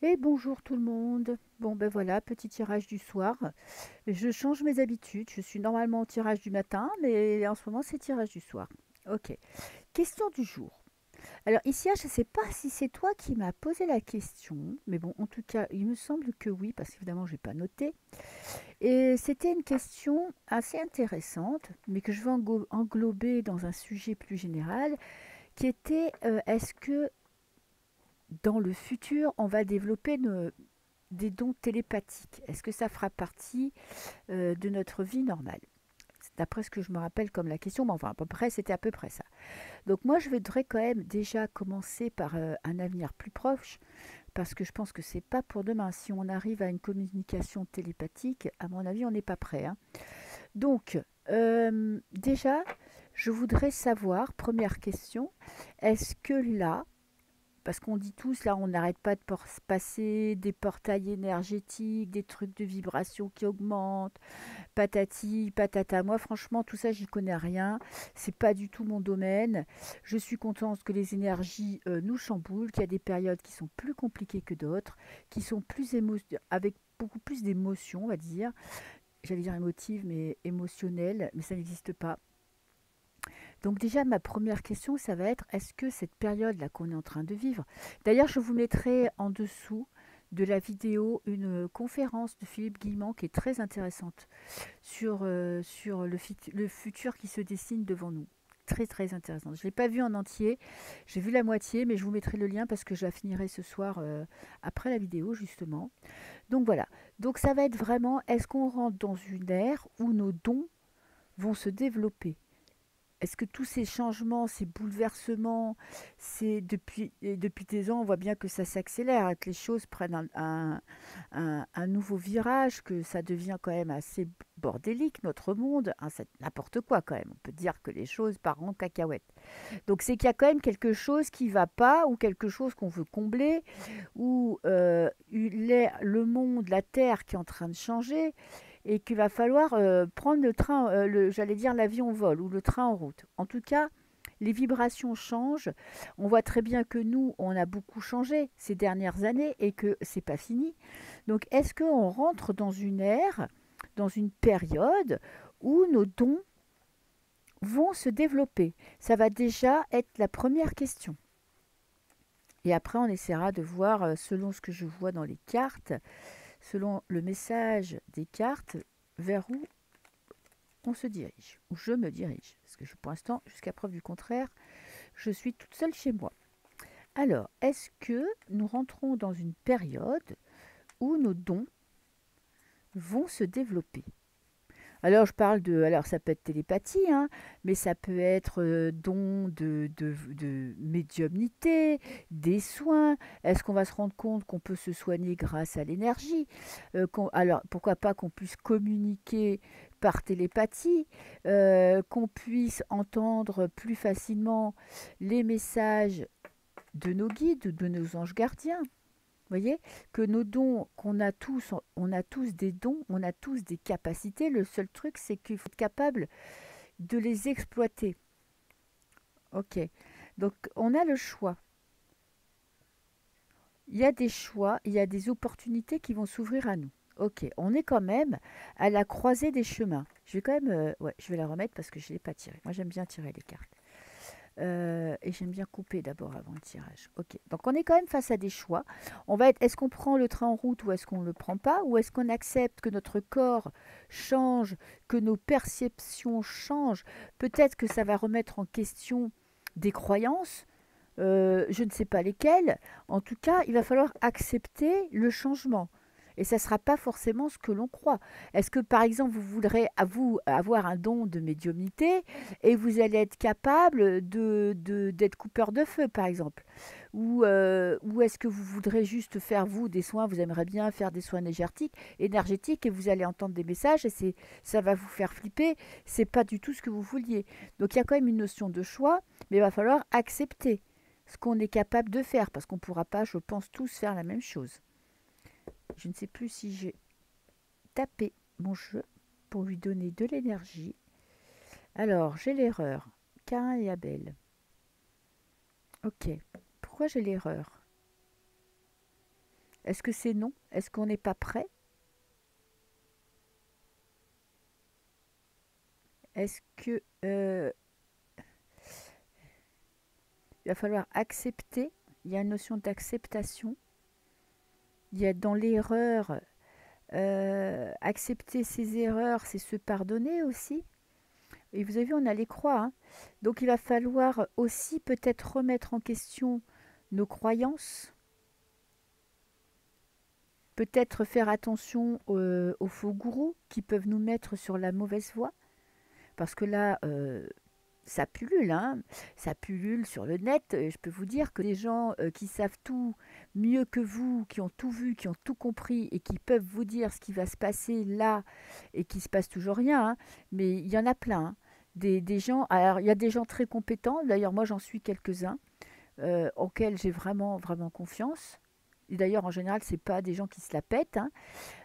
Et bonjour tout le monde. Bon ben voilà, petit tirage du soir. Je change mes habitudes. Je suis normalement au tirage du matin, mais en ce moment c'est tirage du soir. Ok. Question du jour. Alors ici, je ne sais pas si c'est toi qui m'as posé la question, mais bon, en tout cas, il me semble que oui, parce qu'évidemment, je n'ai pas noté. Et c'était une question assez intéressante, mais que je vais englober dans un sujet plus général, qui était est-ce que dans le futur, on va développer des dons télépathiques? Est-ce que ça fera partie de notre vie normale? C'est d'après ce que je me rappelle comme la question, mais enfin à peu près, c'était à peu près ça. Donc moi, je voudrais quand même déjà commencer par un avenir plus proche, parce que je pense que c'est pas pour demain. Si on arrive à une communication télépathique, à mon avis, on n'est pas prêt, hein. Donc, déjà, je voudrais savoir, première question, est-ce que là, parce qu'on dit tous, là, on n'arrête pas de passer des portails énergétiques, des trucs de vibration qui augmentent, patati, patata. Moi, franchement, tout ça, j'y connais rien. C'est pas du tout mon domaine. Je suis contente que les énergies nous chamboulent, qu'il y a des périodes qui sont plus compliquées que d'autres, qui sont avec beaucoup plus d'émotions, on va dire. J'allais dire émotives, mais émotionnelles, mais ça n'existe pas. Donc déjà, ma première question, ça va être, est-ce que cette période-là qu'on est en train de vivre, d'ailleurs, je vous mettrai en dessous de la vidéo une conférence de Philippe Guillemant qui est très intéressante sur le futur qui se dessine devant nous. Très très intéressante. Je ne l'ai pas vu en entier, j'ai vu la moitié, mais je vous mettrai le lien parce que je la finirai ce soir après la vidéo justement. Donc voilà, donc ça va être vraiment, est-ce qu'on rentre dans une ère où nos dons vont se développer? Est-ce que tous ces changements, ces bouleversements, depuis des ans, on voit bien que ça s'accélère, que les choses prennent un nouveau virage, que ça devient quand même assez bordélique, notre monde, hein, c'est n'importe quoi quand même. On peut dire que les choses partent en cacahuète. Donc c'est qu'il y a quand même quelque chose qui ne va pas, ou quelque chose qu'on veut combler, ou le monde, la Terre qui est en train de changer, et qu'il va falloir prendre le train, j'allais dire l'avion en vol ou le train en route. En tout cas, les vibrations changent. On voit très bien que nous, on a beaucoup changé ces dernières années et que c'est pas fini. Donc, est-ce qu'on rentre dans une ère, dans une période où nos dons vont se développer? Ça va déjà être la première question. Et après, on essaiera de voir, selon ce que je vois dans les cartes, selon le message des cartes, vers où on se dirige, ou je me dirige, parce que pour l'instant, jusqu'à preuve du contraire, je suis toute seule chez moi. Alors, est-ce que nous rentrons dans une période où nos dons vont se développer? Alors, alors ça peut être télépathie, hein, mais ça peut être don de médiumnité, des soins. Est-ce qu'on va se rendre compte qu'on peut se soigner grâce à l'énergie? Alors, pourquoi pas qu'on puisse communiquer par télépathie, qu'on puisse entendre plus facilement les messages de nos guides, de nos anges gardiens. Vous voyez que nos dons, on a tous des dons, on a tous des capacités. Le seul truc, c'est qu'il faut être capable de les exploiter. Ok. Donc, on a le choix. Il y a des choix, il y a des opportunités qui vont s'ouvrir à nous. Ok, on est quand même à la croisée des chemins. Je vais quand même, ouais, je vais la remettre parce que je ne l'ai pas tirée. Moi, j'aime bien tirer les cartes. Et j'aime bien couper d'abord avant le tirage. Ok, donc on est quand même face à des choix. Est-ce qu'on prend le train en route ou est-ce qu'on ne le prend pas? Ou est-ce qu'on accepte que notre corps change, que nos perceptions changent? Peut-être que ça va remettre en question des croyances, je ne sais pas lesquelles. En tout cas, il va falloir accepter le changement. Et ça ne sera pas forcément ce que l'on croit. Est-ce que, par exemple, vous voudrez avoir un don de médiumnité et vous allez être capable d'être coupeur de feu, par exemple? Ou est-ce que vous voudrez juste faire, vous, des soins, vous aimeriez bien faire des soins énergétiques et vous allez entendre des messages et ça va vous faire flipper. C'est pas du tout ce que vous vouliez. Donc il y a quand même une notion de choix, mais il va falloir accepter ce qu'on est capable de faire, parce qu'on ne pourra pas, je pense, tous faire la même chose. Je ne sais plus si j'ai tapé mon jeu pour lui donner de l'énergie. Alors, j'ai l'erreur. Cain et Abel. Ok. Pourquoi j'ai l'erreur? Est-ce que c'est non? Est-ce qu'on n'est pas prêt? Est-ce que il va falloir accepter? Il y a une notion d'acceptation. Il y a dans l'erreur, accepter ses erreurs, c'est se pardonner aussi. Et vous avez vu, on a les croix, hein. Donc il va falloir aussi peut-être remettre en question nos croyances, peut-être faire attention aux faux gourous qui peuvent nous mettre sur la mauvaise voie, parce que là, ça pullule, hein. Ça pullule sur le net. Je peux vous dire que des gens qui savent tout mieux que vous, qui ont tout vu, qui ont tout compris et qui peuvent vous dire ce qui va se passer là et qui se passe toujours rien, hein. Mais il y en a plein, hein. Des gens, alors il y a des gens très compétents, d'ailleurs moi j'en suis quelques-uns, auxquels j'ai vraiment, vraiment confiance. Et d'ailleurs, en général, c'est pas des gens qui se la pètent, hein.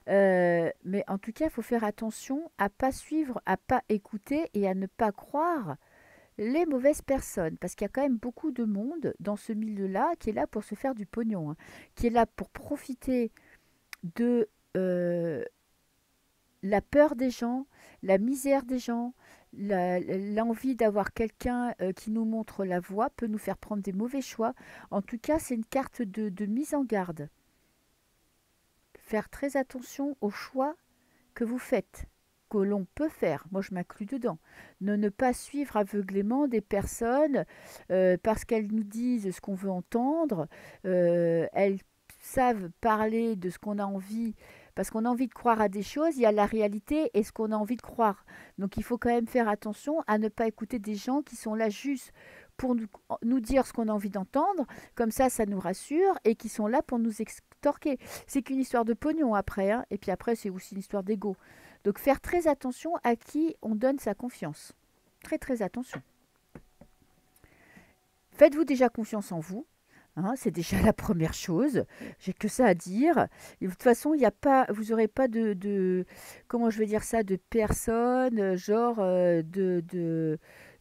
Mais en tout cas, il faut faire attention à pas suivre, à pas écouter et à ne pas croire les mauvaises personnes, parce qu'il y a quand même beaucoup de monde dans ce milieu-là qui est là pour se faire du pognon, hein, qui est là pour profiter de la peur des gens, la misère des gens, l'envie d'avoir quelqu'un qui nous montre la voie peut nous faire prendre des mauvais choix. En tout cas, c'est une carte de mise en garde. Faire très attention aux choix que vous faites, que l'on peut faire, moi je m'inclus dedans, ne pas suivre aveuglément des personnes parce qu'elles nous disent ce qu'on veut entendre, elles savent parler de ce qu'on a envie, parce qu'on a envie de croire à des choses, il y a la réalité et ce qu'on a envie de croire. Donc il faut quand même faire attention à ne pas écouter des gens qui sont là juste pour nous dire ce qu'on a envie d'entendre, comme ça nous rassure, et qui sont là pour nous extorquer. C'est qu'une histoire de pognon après, hein, et puis après c'est aussi une histoire d'ego. Donc faire très attention à qui on donne sa confiance. Très très attention. Faites-vous déjà confiance en vous, hein, c'est déjà la première chose. J'ai que ça à dire. Et de toute façon, il y a pas, vous n'aurez pas comment je vais dire ça, de personne, genre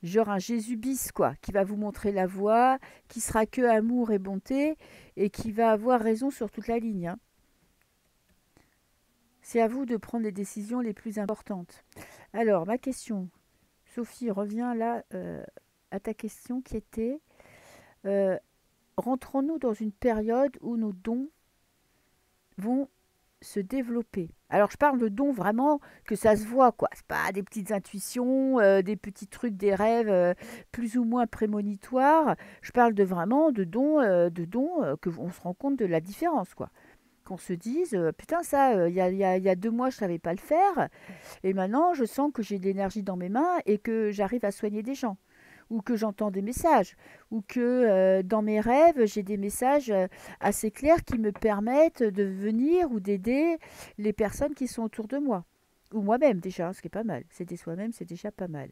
genre un Jésus bis quoi, qui va vous montrer la voie, qui sera que amour et bonté, et qui va avoir raison sur toute la ligne, hein. C'est à vous de prendre les décisions les plus importantes. Alors, ma question, Sophie, reviens là à ta question qui était, euh, rentrons-nous dans une période où nos dons vont se développer? Alors, je parle de dons vraiment que ça se voit, quoi. C'est pas des petites intuitions, des petits trucs, des rêves plus ou moins prémonitoires. Je parle de vraiment de dons que on se rend compte de la différence, quoi. Qu'on se dise, putain, ça, il y a 2 mois, je savais pas le faire, et maintenant, je sens que j'ai de l'énergie dans mes mains et que j'arrive à soigner des gens, ou que j'entends des messages, ou que dans mes rêves, j'ai des messages assez clairs qui me permettent de venir ou d'aider les personnes qui sont autour de moi, ou moi-même déjà, ce qui est pas mal. S'aider soi-même, c'est déjà pas mal.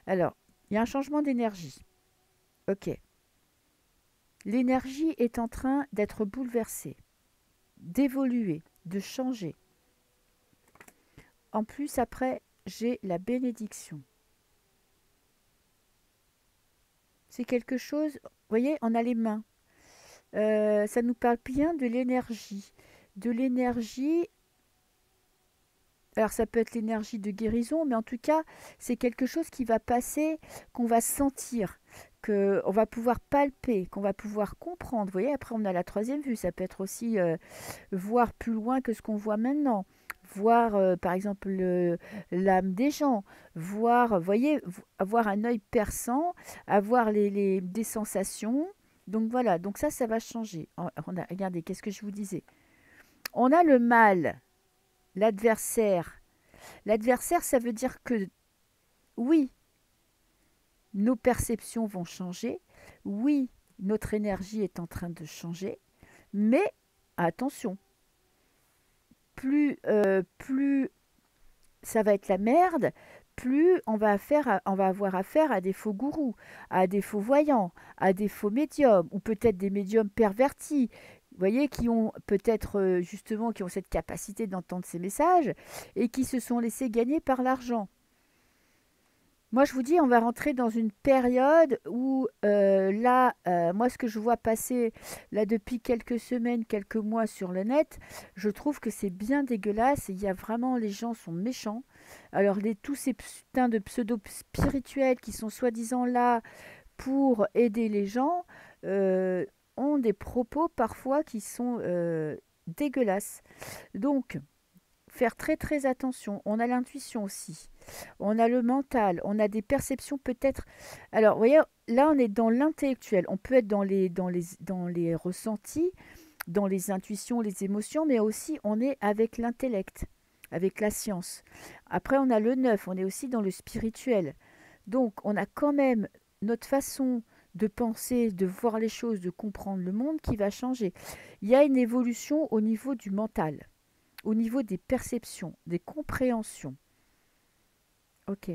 Alors, il y a un changement d'énergie. Ok. L'énergie est en train d'être bouleversée, d'évoluer, de changer. En plus, après, j'ai la bénédiction. C'est quelque chose, vous voyez, on a les mains. Ça nous parle bien de l'énergie. De l'énergie, alors ça peut être l'énergie de guérison, mais en tout cas, c'est quelque chose qui va passer, qu'on va sentir, qu'on va pouvoir palper, qu'on va pouvoir comprendre. Vous voyez, après on a la troisième vue, ça peut être aussi voir plus loin que ce qu'on voit maintenant. Voir par exemple l'âme des gens, voir, vous voyez, avoir un œil perçant, avoir des sensations. Donc voilà, donc ça va changer. Regardez, qu'est-ce que je vous disais? On a le mal, l'adversaire. L'adversaire, ça veut dire que oui, nos perceptions vont changer, oui, notre énergie est en train de changer, mais attention, plus ça va être la merde, plus on va avoir affaire à des faux gourous, à des faux voyants, à des faux médiums, ou peut-être des médiums pervertis, vous voyez, qui ont peut-être justement qui ont cette capacité d'entendre ces messages et qui se sont laissés gagner par l'argent. Moi, je vous dis, on va rentrer dans une période où là, moi, ce que je vois passer là depuis quelques semaines, quelques mois sur le net, je trouve que c'est bien dégueulasse. Il y a vraiment, les gens sont méchants. Alors, tous ces putains de pseudo-spirituels qui sont soi-disant là pour aider les gens euh, ont des propos parfois qui sont dégueulasses. Donc, faire très très attention. On a l'intuition aussi. On a le mental. On a des perceptions peut-être. Alors, vous voyez, là, on est dans l'intellectuel. On peut être dans les ressentis, dans les intuitions, les émotions, mais aussi on est avec l'intellect, avec la science. Après, on a le neuf. On est aussi dans le spirituel. Donc, on a quand même notre façon de penser, de voir les choses, de comprendre le monde qui va changer. Il y a une évolution au niveau du mental, au niveau des perceptions, des compréhensions. Ok.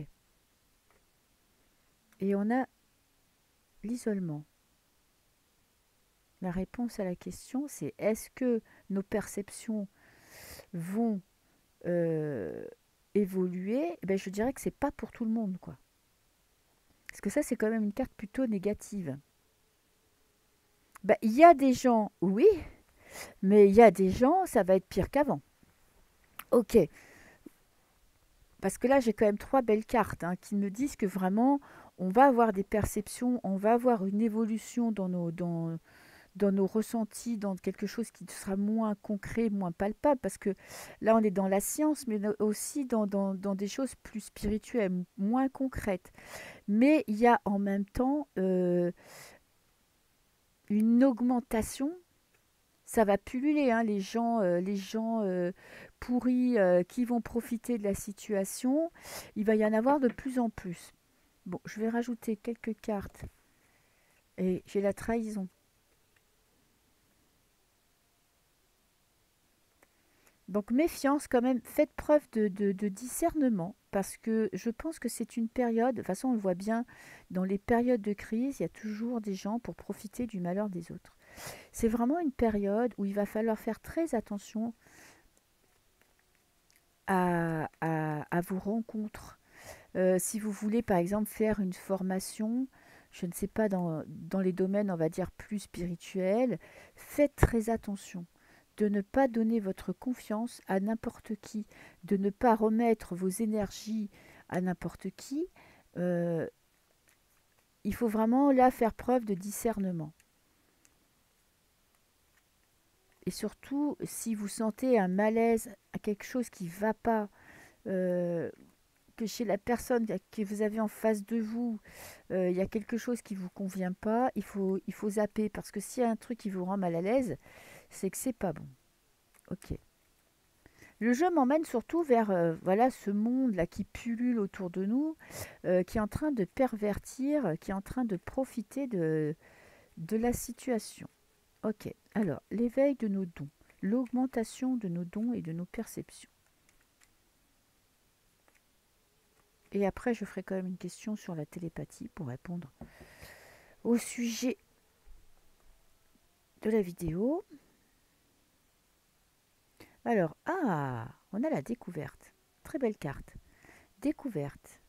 Et on a l'isolement. La réponse à la question, c'est est-ce que nos perceptions vont euh, évoluer? Eh ben, je dirais que c'est pas pour tout le monde, quoi. Parce que ça, c'est quand même une carte plutôt négative. Ben, il y a des gens, oui, mais il y a des gens, ça va être pire qu'avant. Ok, parce que là, j'ai quand même trois belles cartes hein, qui me disent que vraiment, on va avoir des perceptions, on va avoir une évolution dans nos ressentis, dans quelque chose qui sera moins concret, moins palpable, parce que là, on est dans la science, mais aussi dans des choses plus spirituelles, moins concrètes. Mais il y a en même temps une augmentation. Ça va pulluler, hein, les gens pourris qui vont profiter de la situation. Il va y en avoir de plus en plus. Bon, je vais rajouter quelques cartes. Et j'ai la trahison. Donc méfiance quand même, faites preuve de discernement parce que je pense que c'est une période, de toute façon on le voit bien, dans les périodes de crise, il y a toujours des gens pour profiter du malheur des autres. C'est vraiment une période où il va falloir faire très attention à vos rencontres. Si vous voulez par exemple faire une formation, je ne sais pas, dans les domaines on va dire plus spirituels, faites très attention de ne pas donner votre confiance à n'importe qui, de ne pas remettre vos énergies à n'importe qui. Euh, il faut vraiment là faire preuve de discernement. Et surtout, si vous sentez un malaise, à quelque chose qui ne va pas, euh, que chez la personne que vous avez en face de vous, il y a quelque chose qui ne vous convient pas, il faut zapper. Parce que s'il y a un truc qui vous rend mal à l'aise, c'est que c'est pas bon. Ok. Le jeu m'emmène surtout vers voilà, ce monde-là qui pullule autour de nous, qui est en train de pervertir, qui est en train de profiter de la situation. Ok, alors l'éveil de nos dons, l'augmentation de nos dons et de nos perceptions. Et après, je ferai quand même une question sur la télépathie pour répondre au sujet de la vidéo. Alors, on a la découverte. Très belle carte. Découverte.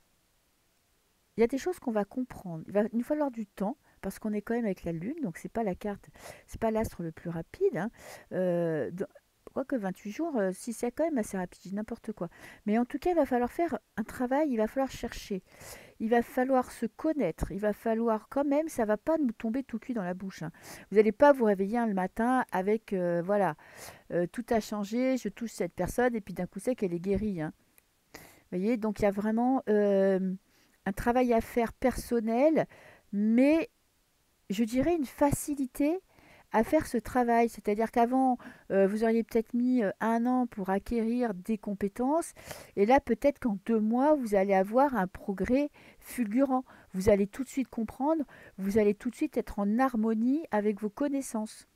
Il y a des choses qu'on va comprendre. Il va nous falloir du temps parce qu'on est quand même avec la Lune, donc c'est pas la carte, c'est pas l'astre le plus rapide. Hein. Euh, dans- Quoique 28 jours, si c'est quand même assez rapide, je dis n'importe quoi. Mais en tout cas, il va falloir faire un travail, il va falloir chercher, il va falloir se connaître, il va falloir quand même, ça va pas nous tomber tout cuit dans la bouche. Hein. Vous n'allez pas vous réveiller le matin avec, voilà, tout a changé, je touche cette personne et puis d'un coup sec, elle est guérie. Hein. Vous voyez, donc il y a vraiment un travail à faire personnel, mais je dirais une facilité à faire ce travail. C'est-à-dire qu'avant, vous auriez peut-être mis 1 an pour acquérir des compétences, et là, peut-être qu'en 2 mois, vous allez avoir un progrès fulgurant. Vous allez tout de suite comprendre, vous allez tout de suite être en harmonie avec vos connaissances.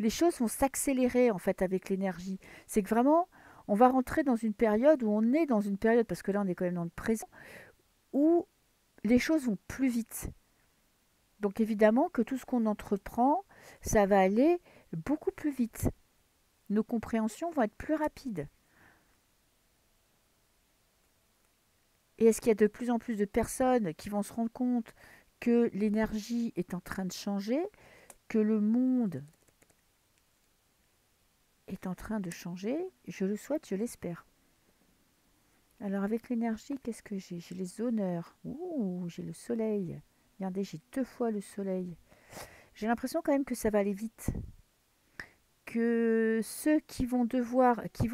Les choses vont s'accélérer en fait avec l'énergie. C'est que vraiment, on va rentrer dans une période où on est dans une période, parce que là on est quand même dans le présent, où les choses vont plus vite. Donc évidemment que tout ce qu'on entreprend, ça va aller beaucoup plus vite. Nos compréhensions vont être plus rapides. Et est-ce qu'il y a de plus en plus de personnes qui vont se rendre compte que l'énergie est en train de changer, que le monde est en train de changer? Je le souhaite, je l'espère. Alors avec l'énergie, qu'est-ce que j'ai? J'ai les honneurs. Ouh, j'ai le soleil. Regardez, j'ai 2 fois le soleil. J'ai l'impression quand même que ça va aller vite. Que ceux qui vont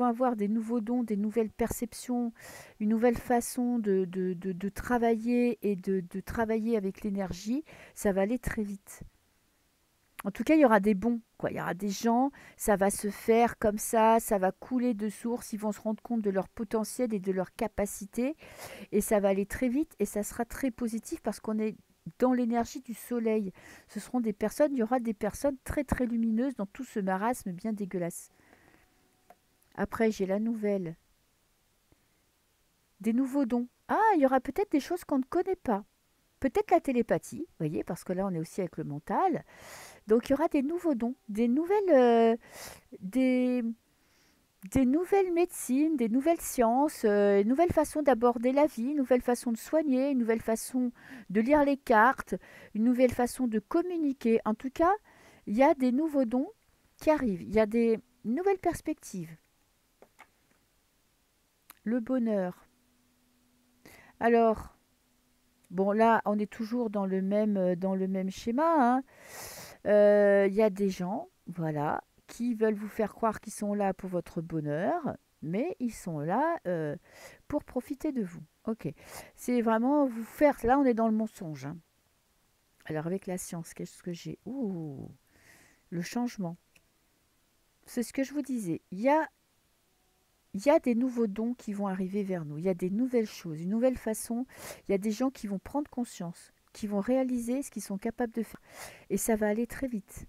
avoir des nouveaux dons, des nouvelles perceptions, une nouvelle façon de travailler et de travailler avec l'énergie, ça va aller très vite. En tout cas, il y aura des bons, quoi. Il y aura des gens, ça va se faire comme ça va couler de source, ils vont se rendre compte de leur potentiel et de leur capacité, et ça va aller très vite, et ça sera très positif parce qu'on est dans l'énergie du soleil. Ce seront des personnes, il y aura des personnes très très lumineuses dans tout ce marasme bien dégueulasse. Après, j'ai la nouvelle. Des nouveaux dons. Ah, il y aura peut-être des choses qu'on ne connaît pas. Peut-être la télépathie, vous voyez, parce que là, on est aussi avec le mental. Donc, il y aura des nouveaux dons, des, des nouvelles médecines, des nouvelles sciences, une nouvelle façon d'aborder la vie, une nouvelle façon de soigner, une nouvelle façon de lire les cartes, une nouvelle façon de communiquer. En tout cas, il y a des nouveaux dons qui arrivent. Il y a des nouvelles perspectives. Le bonheur. Alors, bon, là, on est toujours dans le même schéma, hein. Il y a des gens, voilà, qui veulent vous faire croire qu'ils sont là pour votre bonheur, mais ils sont là pour profiter de vous. Ok. C'est vraiment vous faire. Là, on est dans le mensonge, hein. Alors, avec la science, qu'est-ce que j'ai? Ouh, le changement. C'est ce que je vous disais. Il y a des nouveaux dons qui vont arriver vers nous. Il y a des nouvelles choses, une nouvelle façon. Il y a des gens qui vont prendre conscience, qui vont réaliser ce qu'ils sont capables de faire. Et ça va aller très vite.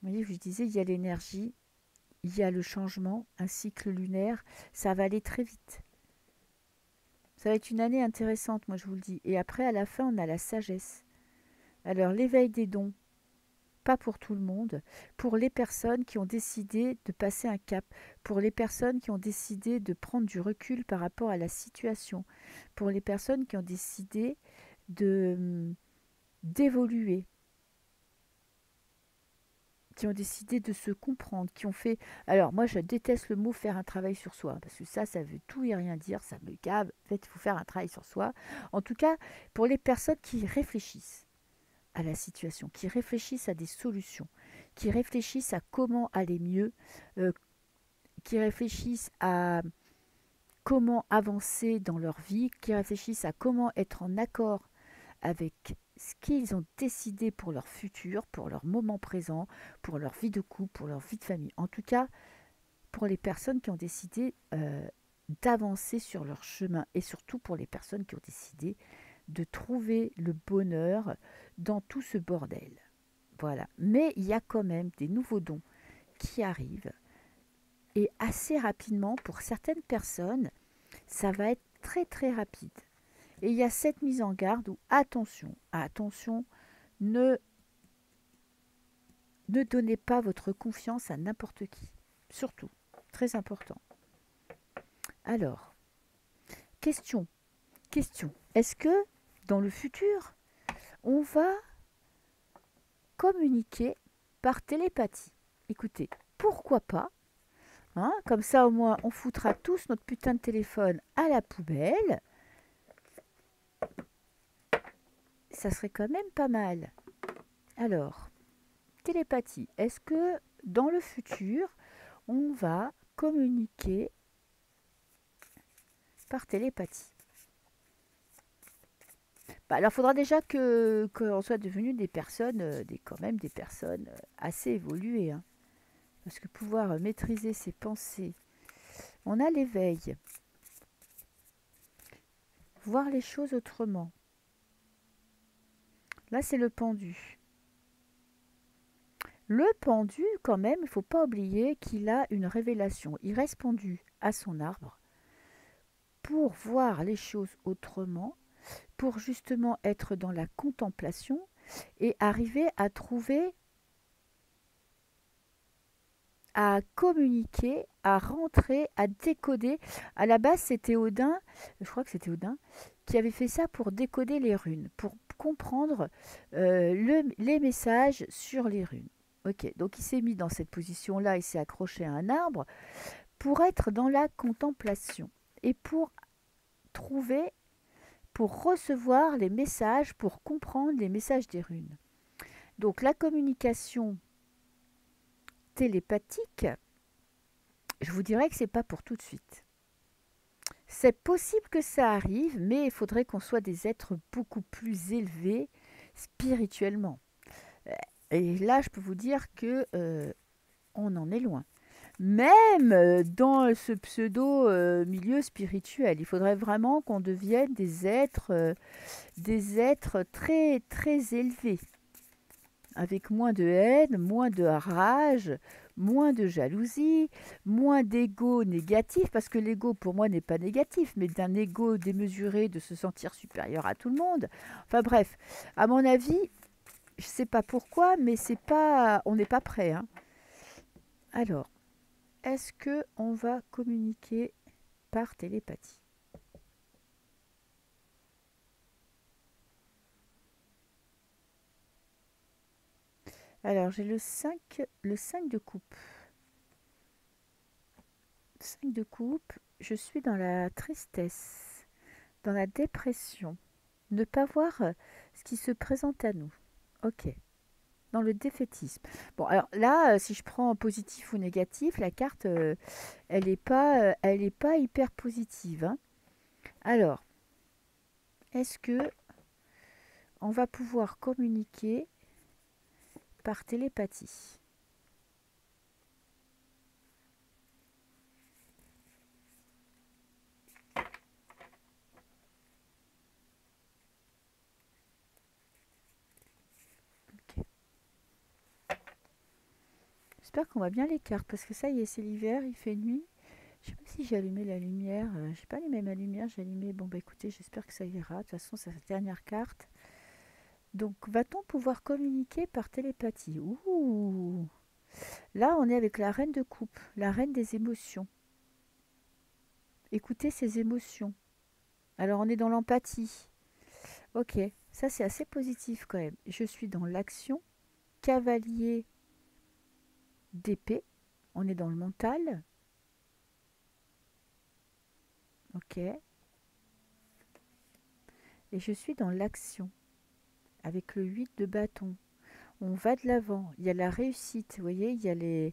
Vous voyez, je vous disais, il y a l'énergie, il y a le changement, un cycle lunaire. Ça va aller très vite. Ça va être une année intéressante, moi je vous le dis. Et après, à la fin, on a la sagesse. Alors, l'éveil des dons, pas pour tout le monde, pour les personnes qui ont décidé de passer un cap, pour les personnes qui ont décidé de prendre du recul par rapport à la situation, pour les personnes qui ont décidé de d'évoluer, qui ont décidé de se comprendre, qui ont fait... Alors moi je déteste le mot faire un travail sur soi, parce que ça veut tout et rien dire, ça me gave. En fait, il faut faire un travail sur soi. En tout cas, pour les personnes qui réfléchissent à la situation, qui réfléchissent à des solutions, qui réfléchissent à comment aller mieux, euh, qui réfléchissent à comment avancer dans leur vie, qui réfléchissent à comment être en accord avec ce qu'ils ont décidé pour leur futur, pour leur moment présent, pour leur vie de couple, pour leur vie de famille. En tout cas, pour les personnes qui ont décidé d'avancer sur leur chemin et surtout pour les personnes qui ont décidé de trouver le bonheur dans tout ce bordel. Voilà. Mais il y a quand même des nouveaux dons qui arrivent et assez rapidement pour certaines personnes, ça va être très très rapide. Et il y a cette mise en garde où attention, attention, ne, ne donnez pas votre confiance à n'importe qui. Surtout, très important. Alors, question, question. Est-ce que dans le futur, on va communiquer par télépathie? Écoutez, pourquoi pas, hein? Comme ça, au moins, on foutra tous notre putain de téléphone à la poubelle. Ça serait quand même pas mal. Alors, télépathie. Est-ce que dans le futur, on va communiquer par télépathie? Bah, alors, il faudra déjà qu'on soit devenu des personnes, quand même des personnes assez évoluées, hein. Parce que pouvoir maîtriser ses pensées, on a l'éveil, voir les choses autrement. Là, c'est le pendu. Le pendu, quand même, il ne faut pas oublier qu'il a une révélation. Il reste pendu à son arbre pour voir les choses autrement, pour justement être dans la contemplation et arriver à trouver à communiquer, à rentrer, à décoder. À la base, c'était Odin, je crois que c'était Odin, qui avait fait ça pour décoder les runes, pour comprendre les messages sur les runes. Ok, donc il s'est mis dans cette position-là, il s'est accroché à un arbre pour être dans la contemplation et pour trouver, pour recevoir les messages, pour comprendre les messages des runes. Donc la communication télépathique, je vous dirais que c'est pas pour tout de suite. C'est possible que ça arrive, mais il faudrait qu'on soit des êtres beaucoup plus élevés spirituellement. Et là, je peux vous dire que on en est loin. Même dans ce pseudo milieu spirituel, il faudrait vraiment qu'on devienne des êtres très très élevés, avec moins de haine, moins de rage, moins de jalousie, moins d'ego négatif, parce que l'ego pour moi n'est pas négatif, mais d'un ego démesuré de se sentir supérieur à tout le monde. Enfin bref, à mon avis, je ne sais pas pourquoi, mais c'est pas, on n'est pas prêt, hein. Alors, est-ce que on va communiquer par télépathie? Alors, j'ai le 5 de coupe. 5 de coupe, je suis dans la tristesse, dans la dépression, ne pas voir ce qui se présente à nous. Ok, dans le défaitisme. Bon, alors là, si je prends en positif ou négatif, la carte, elle est pas hyper positive, hein. Alors, est-ce que on va pouvoir communiquer par télépathie? Ok. J'espère qu'on va bien les cartes parce que ça y est, c'est l'hiver, il fait nuit. Je sais pas si j'ai allumé la lumière. J'ai pas allumé ma lumière, j'ai allumé. Bon bah écoutez, j'espère que ça ira. De toute façon, c'est la dernière carte. Donc, va-t-on pouvoir communiquer par télépathie? Ouh! Là, on est avec la reine de coupe, la reine des émotions. Écoutez ses émotions. Alors, on est dans l'empathie. Ok, ça c'est assez positif quand même. Je suis dans l'action, cavalier d'épée. On est dans le mental. Ok. Et je suis dans l'action, avec le 8 de bâton. On va de l'avant. Il y a la réussite. Vous voyez, il y a les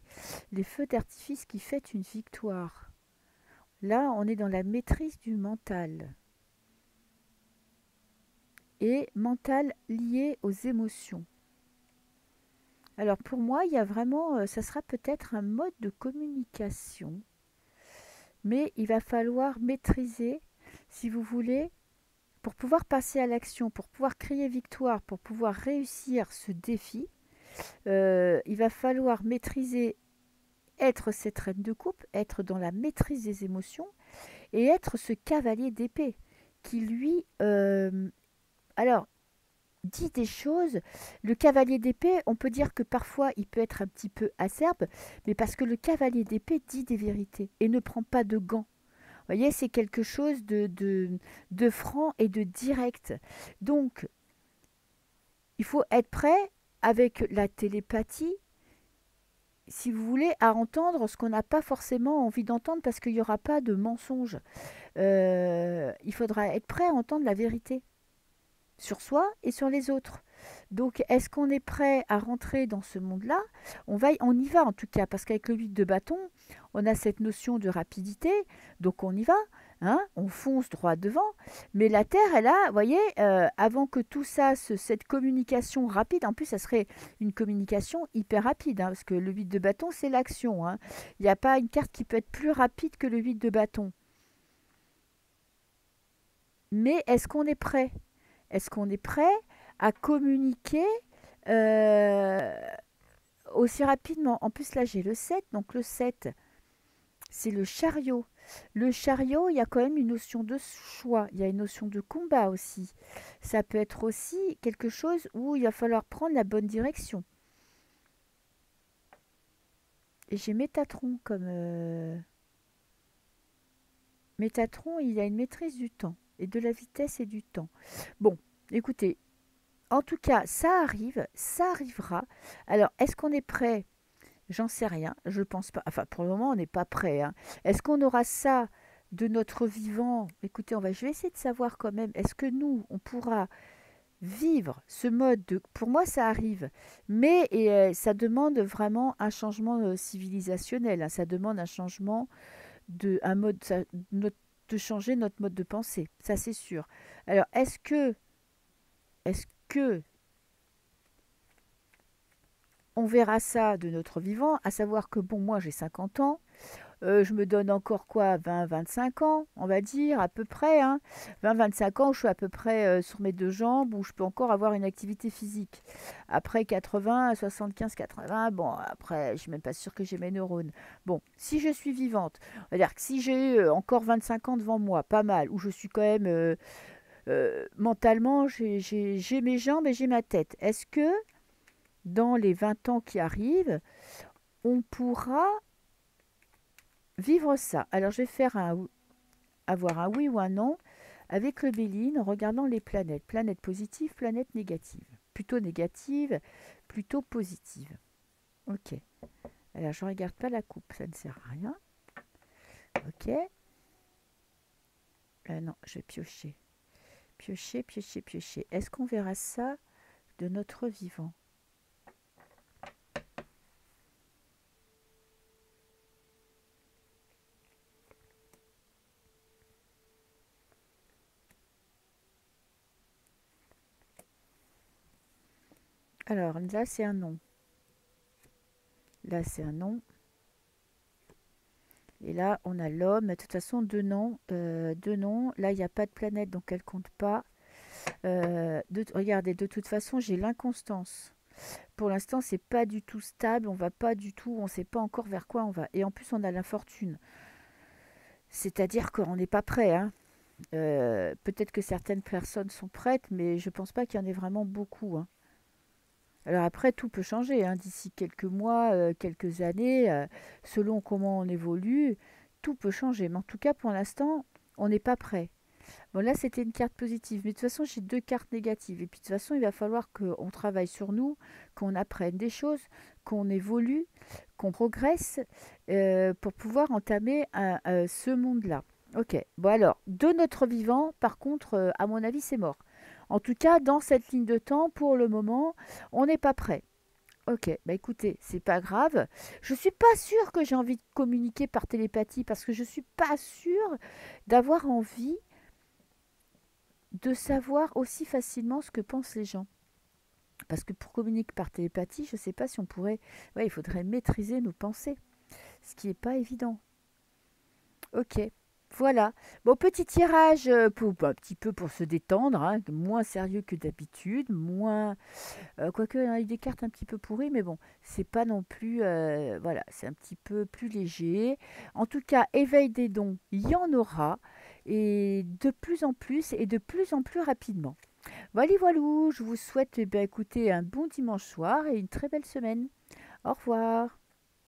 feux d'artifice qui fêtent une victoire. Là, on est dans la maîtrise du mental. Et mental lié aux émotions. Alors pour moi, il y a vraiment, ça sera peut-être un mode de communication, mais il va falloir maîtriser, si vous voulez, pour pouvoir passer à l'action, pour pouvoir crier victoire, pour pouvoir réussir ce défi, il va falloir maîtriser, être cette reine de coupe, être dans la maîtrise des émotions et être ce cavalier d'épée qui lui, alors dit des choses. Le cavalier d'épée, on peut dire que parfois il peut être un petit peu acerbe, mais parce que le cavalier d'épée dit des vérités et ne prend pas de gants. Vous voyez, c'est quelque chose de franc et de direct. Donc, il faut être prêt avec la télépathie, si vous voulez, à entendre ce qu'on n'a pas forcément envie d'entendre parce qu'il n'y aura pas de mensonge. Il faudra être prêt à entendre la vérité sur soi et sur les autres. Donc, est-ce qu'on est prêt à rentrer dans ce monde-là? On y va en tout cas, parce qu'avec le 8 de bâton, on a cette notion de rapidité, donc on y va, hein, on fonce droit devant. Mais la Terre, elle a, vous voyez, avant que tout ça, cette communication rapide, en plus, ça serait une communication hyper rapide, hein, parce que le 8 de bâton, c'est l'action, hein. Il n'y a pas une carte qui peut être plus rapide que le 8 de bâton. Mais est-ce qu'on est prêt? Est-ce qu'on est prêt à communiquer euh, aussi rapidement? En plus, là, j'ai le 7. Donc le 7, c'est le chariot. Le chariot, il y a quand même une notion de choix. Il y a une notion de combat aussi. Ça peut être aussi quelque chose où il va falloir prendre la bonne direction. j'ai Métatron comme... Métatron, il a une maîtrise du temps, et de la vitesse et du temps. Bon, écoutez, en tout cas, ça arrive, ça arrivera. Alors, est-ce qu'on est prêt? J'en sais rien, je pense pas. Enfin, pour le moment, on n'est pas prêt, hein. Est-ce qu'on aura ça de notre vivant? Écoutez, je vais essayer de savoir quand même. Est-ce que nous, on pourra vivre ce mode de... Pour moi, ça arrive, mais ça demande vraiment un changement civilisationnel, hein. Ça demande un changement un mode, de changer notre mode de pensée. Ça, c'est sûr. Alors, est-ce que on verra ça de notre vivant, à savoir que bon, moi j'ai 50 ans, je me donne encore quoi, 20-25 ans, on va dire, à peu près, hein. 20-25 ans, je suis à peu près sur mes deux jambes, où je peux encore avoir une activité physique. Après 80, 75-80, bon, après, je suis même pas sûre que j'ai mes neurones. Bon, si je suis vivante, on va dire que si j'ai encore 25 ans devant moi, pas mal, où je suis quand même... mentalement, j'ai mes jambes et j'ai ma tête. Est-ce que dans les 20 ans qui arrivent, on pourra vivre ça? Alors, je vais avoir un oui ou un non avec le Béline en regardant les planètes. Planète positive, planète négative. Plutôt négative, plutôt positive. Ok. Alors, je ne regarde pas la coupe, ça ne sert à rien. Ok. Non, je vais piocher. Piocher, piocher, piocher. Est-ce qu'on verra ça de notre vivant? Alors, là, c'est un non. Là, c'est un non. Et là, on a l'homme. De toute façon, deux noms. Deux noms. Là, il n'y a pas de planète, donc elle compte pas. Regardez, de toute façon, j'ai l'inconstance. Pour l'instant, c'est pas du tout stable. On va pas du tout. On ne sait pas encore vers quoi on va. Et en plus, on a l'infortune. C'est-à-dire qu'on n'est pas prêt, hein. Peut-être que certaines personnes sont prêtes, mais je pense pas qu'il y en ait vraiment beaucoup, hein. Alors après, tout peut changer, hein, d'ici quelques mois, quelques années, selon comment on évolue, tout peut changer. Mais en tout cas, pour l'instant, on n'est pas prêt. Bon, là, c'était une carte positive, mais de toute façon, j'ai deux cartes négatives. Et puis, de toute façon, il va falloir qu'on travaille sur nous, qu'on apprenne des choses, qu'on évolue, qu'on progresse pour pouvoir entamer ce monde-là. Ok, bon alors, de notre vivant, par contre, à mon avis, c'est mort. En tout cas, dans cette ligne de temps, pour le moment, on n'est pas prêt. Ok, bah écoutez, c'est pas grave. Je suis pas sûre que j'ai envie de communiquer par télépathie parce que je suis pas sûre d'avoir envie de savoir aussi facilement ce que pensent les gens. Parce que pour communiquer par télépathie, je sais pas si on pourrait... Ouais, il faudrait maîtriser nos pensées, ce qui n'est pas évident. Ok, voilà. Bon, petit tirage pour, un petit peu pour se détendre, hein, moins sérieux que d'habitude, moins... quoique, hein, il y a des cartes un petit peu pourries, mais bon, c'est pas non plus... voilà, c'est un petit peu plus léger. En tout cas, éveil des dons, il y en aura, et de plus en plus, et de plus en plus rapidement. Voilà, voilà, je vous souhaite, eh bien, écoutez, un bon dimanche soir et une très belle semaine. Au revoir.